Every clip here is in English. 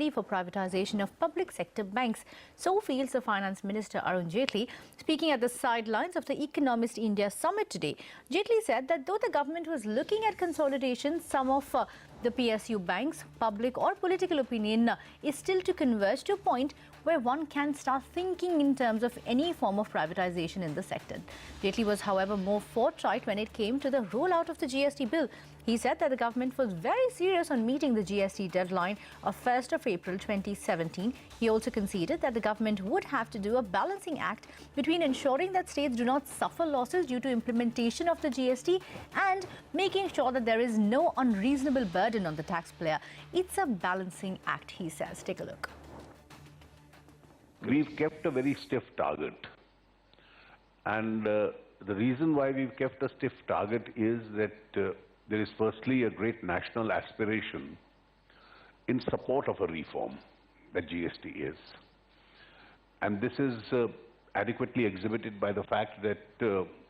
policy for privatisation of public sector banks. So feels the Finance Minister Arun Jaitley. Speaking at the sidelines of the Economist India summit today, Jaitley said that though the government was looking at consolidation, some of the PSU banks, public or political opinion is still to converge to a point where one can start thinking in terms of any form of privatisation in the sector. Jaitley was, however, more forthright when it came to the rollout of the GST bill. He said that the government was very serious on meeting the GST deadline of 1st of April 2017. He also conceded that the government would have to do a balancing act between ensuring that states do not suffer losses due to implementation of the GST and making sure that there is no unreasonable burden on the taxpayer. It's a balancing act, he says. Take a look. We've kept a very stiff target. And the reason why we've kept a stiff target is that there is firstly a great national aspiration in support of a reform that GST is. And this is adequately exhibited by the fact that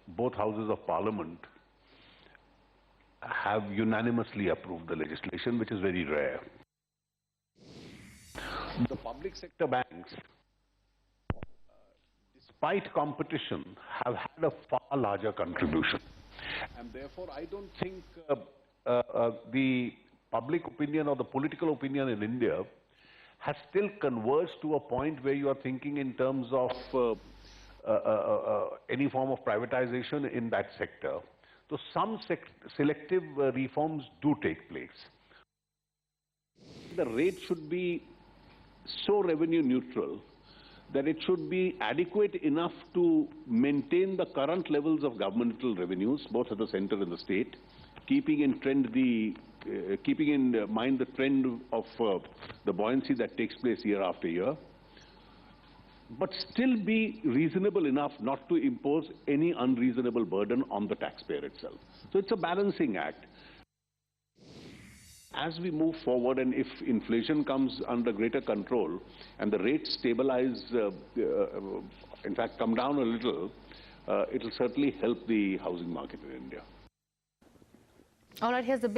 both houses of parliament have unanimously approved the legislation, which is very rare. The public sector banks, despite competition, have had a far larger contribution. And therefore, I don't think the public opinion or the political opinion in India has still converged to a point where you are thinking in terms of any form of privatization in that sector. So some selective reforms do take place. The rate should be so revenue neutral that it should be adequate enough to maintain the current levels of governmental revenues, both at the center and the state, keeping in mind the trend of the buoyancy that takes place year after year, but still be reasonable enough not to impose any unreasonable burden on the taxpayer itself. So it's a balancing act. As we move forward, and if inflation comes under greater control and the rates stabilize, in fact come down a little, it will certainly help the housing market in India. All right, here's the